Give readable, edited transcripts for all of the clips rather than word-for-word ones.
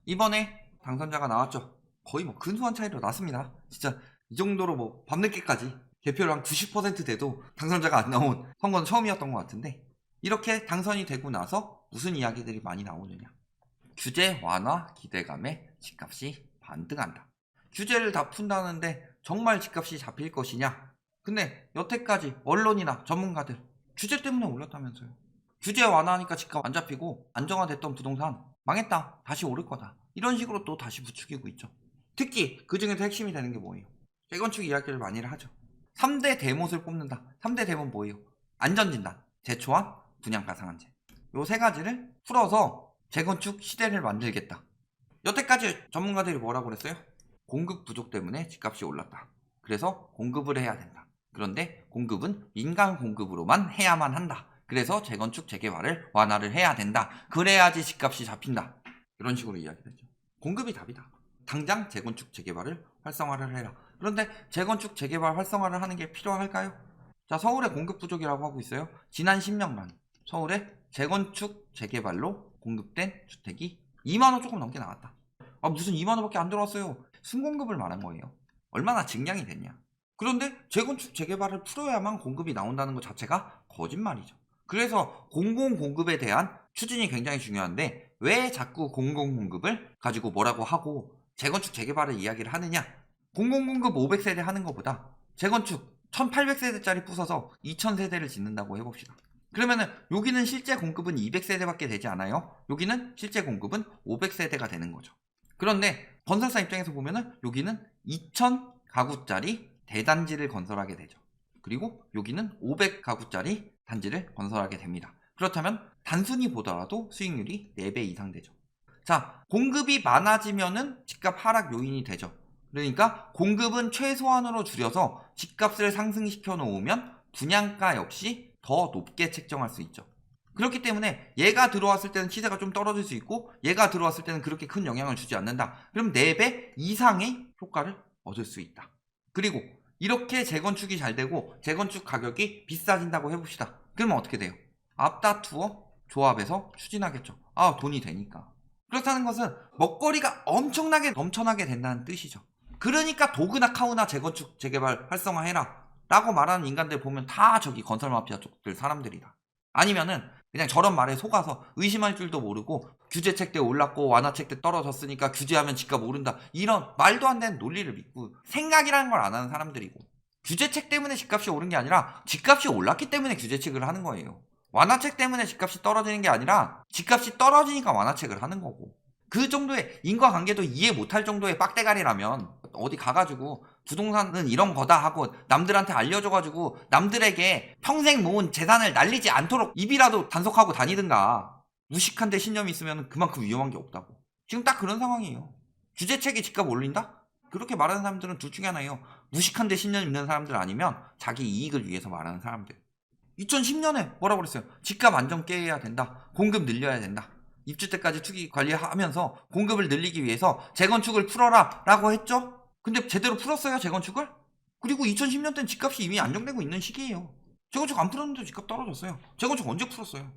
이번에 당선자가 나왔죠. 거의 뭐 근소한 차이로 났습니다. 진짜 이 정도로 뭐 밤늦게까지 개표를 한 90% 돼도 당선자가 안 나온 선거는 처음이었던 것 같은데, 이렇게 당선이 되고 나서 무슨 이야기들이 많이 나오느냐. 규제 완화 기대감에 집값이 반등한다. 규제를 다 푼다는데 정말 집값이 잡힐 것이냐. 근데 여태까지 언론이나 전문가들 규제 때문에 올랐다면서요. 규제 완화하니까 집값 안 잡히고 안정화됐던 부동산 망했다, 다시 오를 거다, 이런 식으로 또 다시 부추기고 있죠. 특히 그 중에서 핵심이 되는 게 뭐예요? 재건축 이야기를 많이 하죠. 3대 대못을 뽑는다. 3대 대못 뭐예요? 안전진단, 재초안, 분양가 상한제. 요 세 가지를 풀어서 재건축 시대를 만들겠다. 여태까지 전문가들이 뭐라고 그랬어요? 공급 부족 때문에 집값이 올랐다. 그래서 공급을 해야 된다. 그런데 공급은 민간 공급으로만 해야만 한다. 그래서 재건축 재개발을 완화를 해야 된다. 그래야지 집값이 잡힌다. 이런 식으로 이야기를 했죠. 공급이 답이다. 당장 재건축 재개발을 활성화를 해라. 그런데 재건축 재개발 활성화를 하는 게 필요할까요? 자, 서울의 공급 부족이라고 하고 있어요. 지난 10년간 서울의 재건축 재개발로 공급된 주택이 2만호 조금 넘게 나왔다. 아, 무슨 2만호밖에 안 들어왔어요. 순공급을 말한 거예요. 얼마나 증량이 됐냐. 그런데 재건축 재개발을 풀어야만 공급이 나온다는 것 자체가 거짓말이죠. 그래서 공공공급에 대한 추진이 굉장히 중요한데, 왜 자꾸 공공공급을 가지고 뭐라고 하고 재건축 재개발을 이야기를 하느냐. 공공공급 500세대 하는 것보다 재건축 1800세대짜리 부숴서 2000세대를 짓는다고 해봅시다. 그러면은 여기는 실제 공급은 200세대밖에 되지 않아요. 여기는 실제 공급은 500세대가 되는 거죠. 그런데 건설사 입장에서 보면은 여기는 2000가구짜리 대단지를 건설하게 되죠. 그리고 여기는 500가구짜리 단지를 건설하게 됩니다. 그렇다면 단순히 보더라도 수익률이 4배 이상 되죠. 자, 공급이 많아지면은 집값 하락 요인이 되죠. 그러니까 공급은 최소한으로 줄여서 집값을 상승시켜 놓으면 분양가 역시 더 높게 책정할 수 있죠. 그렇기 때문에 얘가 들어왔을 때는 시세가 좀 떨어질 수 있고, 얘가 들어왔을 때는 그렇게 큰 영향을 주지 않는다. 그럼 4배 이상의 효과를 얻을 수 있다. 그리고 이렇게 재건축이 잘 되고 재건축 가격이 비싸진다고 해봅시다. 그러면 어떻게 돼요? 앞다투어 조합에서 추진하겠죠. 아, 돈이 되니까. 그렇다는 것은 먹거리가 엄청나게 넘쳐나게 된다는 뜻이죠. 그러니까 도그나 카우나 재건축 재개발 활성화해라 라고 말하는 인간들 보면 다 저기 건설 마피아 쪽들 사람들이다. 아니면은 그냥 저런 말에 속아서 의심할 줄도 모르고 규제책 때 올랐고 완화책 때 떨어졌으니까 규제하면 집값 오른다, 이런 말도 안 되는 논리를 믿고 생각이라는 걸 안 하는 사람들이고, 규제책 때문에 집값이 오른 게 아니라 집값이 올랐기 때문에 규제책을 하는 거예요. 완화책 때문에 집값이 떨어지는 게 아니라 집값이 떨어지니까 완화책을 하는 거고, 그 정도의 인과관계도 이해 못할 정도의 빡대가리라면 어디 가가지고 부동산은 이런 거다 하고 남들한테 알려줘가지고 남들에게 평생 모은 재산을 날리지 않도록 입이라도 단속하고 다니든가. 무식한데 신념이 있으면 그만큼 위험한 게 없다고. 지금 딱 그런 상황이에요. 규제책이 집값 올린다? 그렇게 말하는 사람들은 둘 중에 하나예요. 무식한데 신념 있는 사람들, 아니면 자기 이익을 위해서 말하는 사람들. 2010년에 뭐라고 그랬어요? 집값 안정 깨야 된다. 공급 늘려야 된다. 입주 때까지 투기 관리하면서 공급을 늘리기 위해서 재건축을 풀어라 라고 했죠? 근데 제대로 풀었어요, 재건축을? 그리고 2010년 때는 집값이 이미 안정되고 있는 시기예요. 재건축 안 풀었는데 집값 떨어졌어요. 재건축 언제 풀었어요?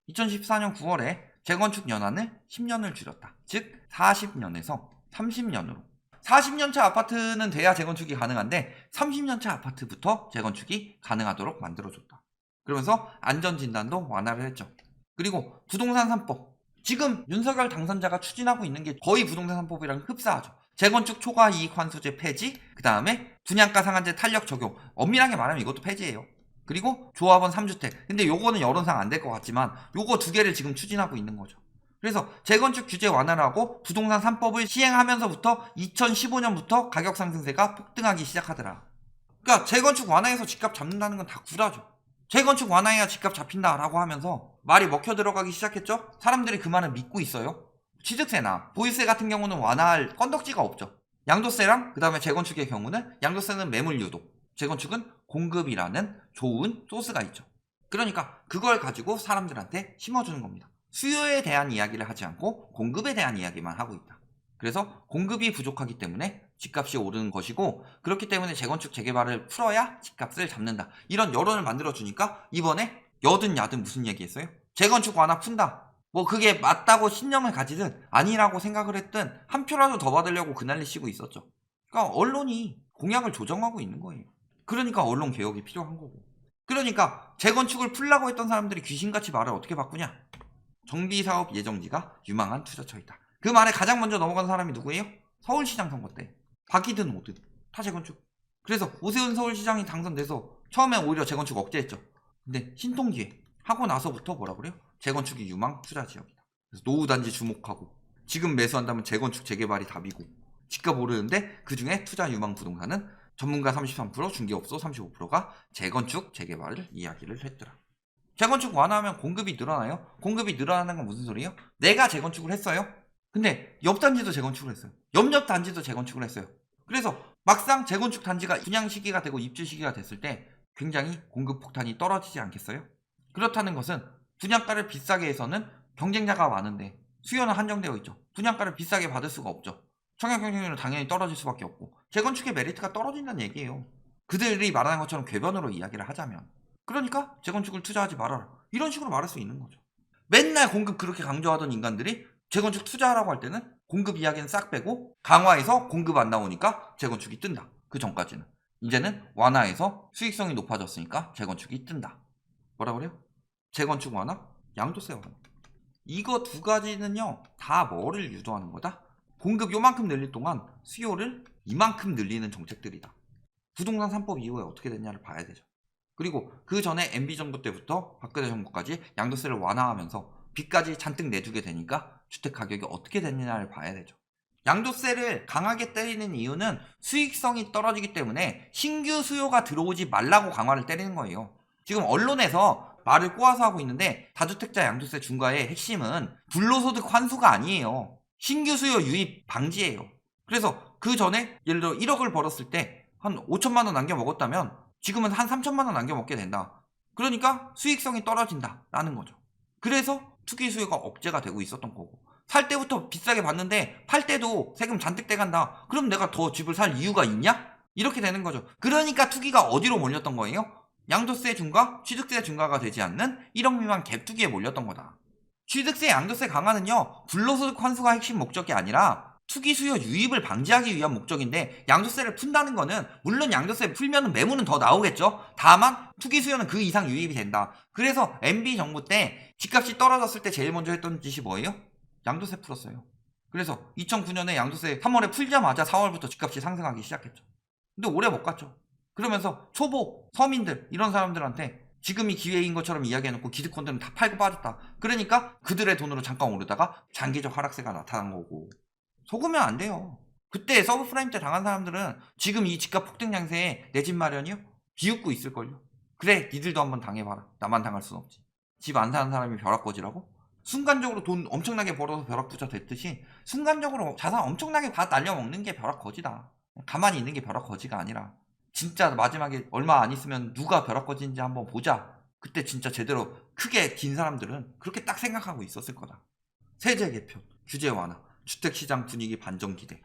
2014년 9월에 재건축 연한을 10년을 줄였다. 즉 40년에서 30년으로. 40년차 아파트는 돼야 재건축이 가능한데 30년차 아파트부터 재건축이 가능하도록 만들어줬다. 그러면서 안전진단도 완화를 했죠. 그리고 부동산 3법. 지금 윤석열 당선자가 추진하고 있는 게 거의 부동산 3법이랑 흡사하죠. 재건축 초과 이익 환수제 폐지, 그 다음에 분양가 상한제 탄력 적용. 엄밀하게 말하면 이것도 폐지예요. 그리고 조합원 3주택. 근데 요거는 여론상 안 될 것 같지만 요거 두 개를 지금 추진하고 있는 거죠. 그래서 재건축 규제 완화를 하고 부동산 3법을 시행하면서부터 2015년부터 가격 상승세가 폭등하기 시작하더라. 그러니까 재건축 완화해서 집값 잡는다는 건 다 구라죠. 재건축 완화해야 집값 잡힌다라고 하면서 말이 먹혀 들어가기 시작했죠. 사람들이 그 말을 믿고 있어요. 취득세나 보유세 같은 경우는 완화할 건덕지가 없죠. 양도세랑 그 다음에 재건축의 경우는 양도세는 매물 유도, 재건축은 공급이라는 좋은 소스가 있죠. 그러니까 그걸 가지고 사람들한테 심어주는 겁니다. 수요에 대한 이야기를 하지 않고 공급에 대한 이야기만 하고 있다. 그래서 공급이 부족하기 때문에 집값이 오르는 것이고, 그렇기 때문에 재건축 재개발을 풀어야 집값을 잡는다, 이런 여론을 만들어주니까 이번에 여든 야든 무슨 얘기했어요? 재건축 완화 푼다. 뭐 그게 맞다고 신념을 가지든 아니라고 생각을 했든 한 표라도 더 받으려고 그난리 치고 있었죠. 그러니까 언론이 공약을 조정하고 있는 거예요. 그러니까 언론 개혁이 필요한 거고. 그러니까 재건축을 풀라고 했던 사람들이 귀신같이 말을 어떻게 바꾸냐. 정비사업 예정지가 유망한 투자처이다. 그 말에 가장 먼저 넘어간 사람이 누구예요? 서울시장 선거 때 박이든 오든 다 재건축. 그래서 오세훈 서울시장이 당선돼서 처음엔 오히려 재건축 억제했죠. 근데 신통기획 하고 나서부터 뭐라 그래요? 재건축이 유망 투자 지역이다. 그래서 노후단지 주목하고 지금 매수한다면 재건축 재개발이 답이고 집값 오르는데 그중에 투자 유망 부동산은 전문가 33%, 중개업소 35%가 재건축 재개발을 이야기를 했더라. 재건축 완화하면 공급이 늘어나요? 공급이 늘어나는 건 무슨 소리예요? 내가 재건축을 했어요. 근데 옆 단지도 재건축을 했어요. 옆 단지도 재건축을 했어요. 그래서 막상 재건축 단지가 분양 시기가 되고 입주 시기가 됐을 때 굉장히 공급 폭탄이 떨어지지 않겠어요? 그렇다는 것은 분양가를 비싸게 해서는 경쟁자가 많은데 수요는 한정되어 있죠. 분양가를 비싸게 받을 수가 없죠. 청약 경쟁률은 당연히 떨어질 수밖에 없고 재건축의 메리트가 떨어진다는 얘기예요. 그들이 말하는 것처럼 궤변으로 이야기를 하자면. 그러니까 재건축을 투자하지 말아라. 이런 식으로 말할 수 있는 거죠. 맨날 공급 그렇게 강조하던 인간들이 재건축 투자하라고 할 때는 공급 이야기는 싹 빼고 강화해서 공급 안 나오니까 재건축이 뜬다. 그 전까지는. 이제는 완화해서 수익성이 높아졌으니까 재건축이 뜬다. 뭐라 그래요? 재건축 완화, 양도세 완화. 이거 두 가지는요 다 뭐를 유도하는 거다? 공급 요만큼 늘릴 동안 수요를 이만큼 늘리는 정책들이다. 부동산 3법 이후에 어떻게 됐냐를 봐야 되죠. 그리고 그 전에 MB 정부 때부터 박근혜 정부까지 양도세를 완화하면서 빚까지 잔뜩 내주게 되니까 주택 가격이 어떻게 됐느냐를 봐야 되죠. 양도세를 강하게 때리는 이유는 수익성이 떨어지기 때문에 신규 수요가 들어오지 말라고 강화를 때리는 거예요. 지금 언론에서 말을 꼬아서 하고 있는데 다주택자 양도세 중과의 핵심은 불로소득 환수가 아니에요. 신규 수요 유입 방지예요. 그래서 그 전에 예를 들어 1억을 벌었을 때 한 5천만 원 남겨 먹었다면 지금은 한 3천만 원 남겨 먹게 된다. 그러니까 수익성이 떨어진다 라는 거죠. 그래서 투기 수요가 억제가 되고 있었던 거고 살 때부터 비싸게 받는데 팔 때도 세금 잔뜩 떼간다. 그럼 내가 더 집을 살 이유가 있냐? 이렇게 되는 거죠. 그러니까 투기가 어디로 몰렸던 거예요? 양도세 중과 취득세 중과가 되지 않는 1억 미만 갭 투기에 몰렸던 거다. 취득세 양도세 강화는요 불로소득 환수가 핵심 목적이 아니라 투기 수요 유입을 방지하기 위한 목적인데 양도세를 푼다는 거는 물론 양도세 풀면 매물은 더 나오겠죠. 다만 투기 수요는 그 이상 유입이 된다. 그래서 MB 정부 때 집값이 떨어졌을 때 제일 먼저 했던 짓이 뭐예요? 양도세 풀었어요. 그래서 2009년에 양도세 3월에 풀자마자 4월부터 집값이 상승하기 시작했죠. 근데 오래 못 갔죠. 그러면서 초보, 서민들 이런 사람들한테 지금이 기회인 것처럼 이야기해놓고 기득권들은 다 팔고 빠졌다. 그러니까 그들의 돈으로 잠깐 오르다가 장기적 하락세가 나타난 거고 속으면 안 돼요. 그때 서브프라임 때 당한 사람들은 지금 이 집값 폭등 양세에 내 집 마련이요? 비웃고 있을걸요. 그래 니들도 한번 당해봐라. 나만 당할 순 없지. 집 안 사는 사람이 벼락거지라고? 순간적으로 돈 엄청나게 벌어서 벼락부자 됐듯이 순간적으로 자산 엄청나게 다 날려먹는 게 벼락거지다. 가만히 있는 게 벼락거지가 아니라 진짜 마지막에 얼마 안 있으면 누가 벼락거지인지 한번 보자. 그때 진짜 제대로 크게 긴 사람들은 그렇게 딱 생각하고 있었을 거다. 세제 개편, 규제 완화, 주택시장 분위기 반전 기대.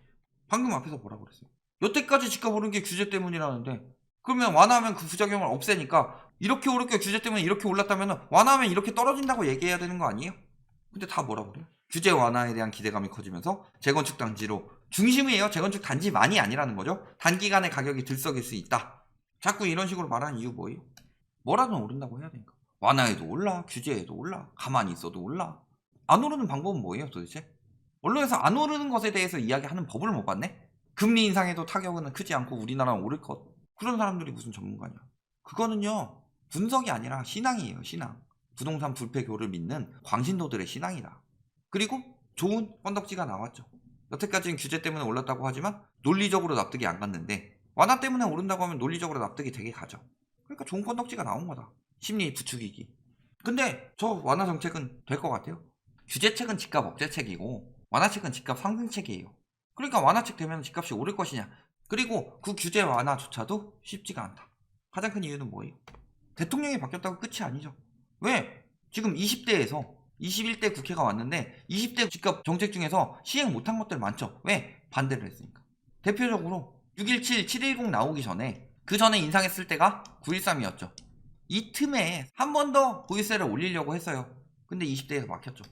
방금 앞에서 뭐라고 그랬어요? 여태까지 집값 오른 게 규제 때문이라는데 그러면 완화하면 그 부작용을 없애니까 이렇게 오를 게 규제 때문에 이렇게 올랐다면 완화하면 이렇게 떨어진다고 얘기해야 되는 거 아니에요? 근데 다 뭐라고 그래요? 규제 완화에 대한 기대감이 커지면서 재건축 단지로 중심이에요. 재건축 단지만이 아니라는 거죠. 단기간에 가격이 들썩일 수 있다. 자꾸 이런 식으로 말하는 이유 뭐예요? 뭐라도 오른다고 해야 되니까. 완화해도 올라, 규제해도 올라, 가만히 있어도 올라. 안 오르는 방법은 뭐예요 도대체? 언론에서 안 오르는 것에 대해서 이야기하는 법을 못 봤네? 금리 인상에도 타격은 크지 않고 우리나라는 오를 것. 그런 사람들이 무슨 전문가냐. 그거는요 분석이 아니라 신앙이에요. 신앙. 부동산 불패교를 믿는 광신도들의 신앙이다. 그리고 좋은 건덕지가 나왔죠. 여태까지는 규제 때문에 올랐다고 하지만 논리적으로 납득이 안 갔는데 완화 때문에 오른다고 하면 논리적으로 납득이 되게 가죠. 그러니까 좋은 건덕지가 나온 거다. 심리 부추기기. 근데 저 완화 정책은 될 것 같아요. 규제책은 집값 억제책이고 완화책은 집값 상승책이에요. 그러니까 완화책 되면 집값이 오를 것이냐. 그리고 그 규제 완화조차도 쉽지가 않다. 가장 큰 이유는 뭐예요? 대통령이 바뀌었다고 끝이 아니죠. 왜? 지금 20대에서 21대 국회가 왔는데 20대 집값 정책 중에서 시행 못한 것들 많죠. 왜? 반대를 했으니까. 대표적으로 617, 710 나오기 전에 그 전에 인상했을 때가 913이었죠. 이 틈에 한 번 더 보유세를 올리려고 했어요. 근데 20대에서 막혔죠.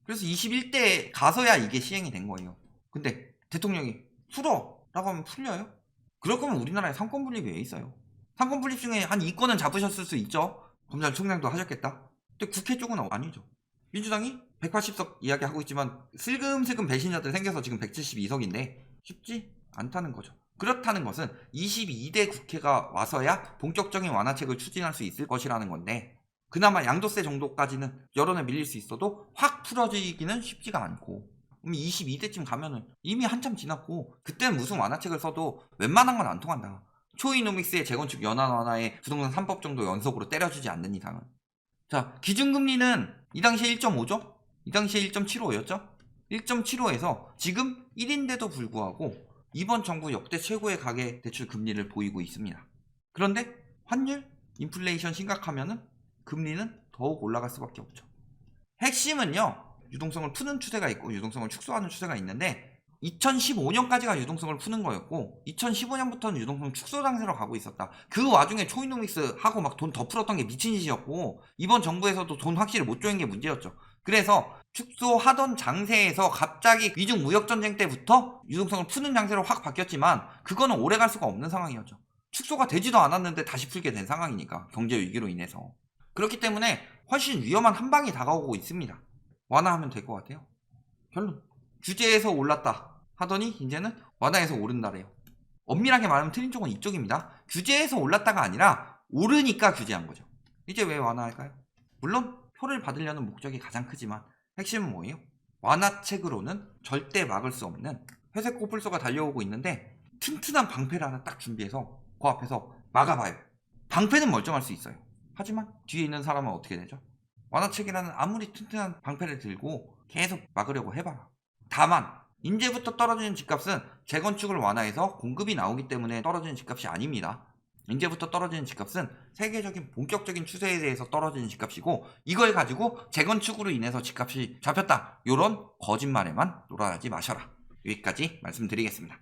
그래서 21대 가서야 이게 시행이 된 거예요. 근데 대통령이 풀어 라고 하면 풀려요? 그럴 거면 우리나라에 상권 분립이 왜 있어요? 상권 분립 중에 한 2건은 잡으셨을 수 있죠. 검찰총장도 하셨겠다. 근데 국회 쪽은 아니죠. 민주당이 180석 이야기하고 있지만 슬금슬금 배신자들 생겨서 지금 172석인데 쉽지 않다는 거죠. 그렇다는 것은 22대 국회가 와서야 본격적인 완화책을 추진할 수 있을 것이라는 건데 그나마 양도세 정도까지는 여론에 밀릴 수 있어도 확 풀어지기는 쉽지가 않고 그럼 22대쯤 가면은 이미 한참 지났고 그때는 무슨 완화책을 써도 웬만한 건 안 통한다. 초이노믹스의 재건축 연한 완화에 부동산 3법 정도 연속으로 때려주지 않는 이상은. 자, 기준금리는 이 당시에 1.5죠? 이 당시에 1.75였죠? 1.75에서 지금 1인데도 불구하고 이번 정부 역대 최고의 가계대출 금리를 보이고 있습니다. 그런데 환율, 인플레이션 심각하면은 금리는 더욱 올라갈 수밖에 없죠. 핵심은요, 유동성을 푸는 추세가 있고 유동성을 축소하는 추세가 있는데 2015년까지가 유동성을 푸는 거였고 2015년부터는 유동성 축소 장세로 가고 있었다. 그 와중에 초이노믹스 하고 막 돈 더 풀었던 게 미친 짓이었고 이번 정부에서도 돈 확실히 못 조인 게 문제였죠. 그래서 축소하던 장세에서 갑자기 미중 무역전쟁 때부터 유동성을 푸는 장세로 확 바뀌었지만 그거는 오래 갈 수가 없는 상황이었죠. 축소가 되지도 않았는데 다시 풀게 된 상황이니까 경제 위기로 인해서. 그렇기 때문에 훨씬 위험한 한 방이 다가오고 있습니다. 완화하면 될 것 같아요. 결론. 규제에서 올랐다 하더니 이제는 완화해서 오른다래요. 엄밀하게 말하면 틀린 쪽은 이쪽입니다. 규제에서 올랐다가 아니라 오르니까 규제한 거죠. 이제 왜 완화할까요? 물론 표를 받으려는 목적이 가장 크지만 핵심은 뭐예요? 완화책으로는 절대 막을 수 없는 회색 코뿔소가 달려오고 있는데 튼튼한 방패를 하나 딱 준비해서 그 앞에서 막아봐요. 방패는 멀쩡할 수 있어요. 하지만 뒤에 있는 사람은 어떻게 되죠? 완화책이라는 아무리 튼튼한 방패를 들고 계속 막으려고 해봐라. 다만 이제부터 떨어지는 집값은 재건축을 완화해서 공급이 나오기 때문에 떨어지는 집값이 아닙니다. 이제부터 떨어지는 집값은 세계적인 본격적인 추세에 대해서 떨어지는 집값이고 이걸 가지고 재건축으로 인해서 집값이 잡혔다. 이런 거짓말에만 놀아나지 마셔라. 여기까지 말씀드리겠습니다.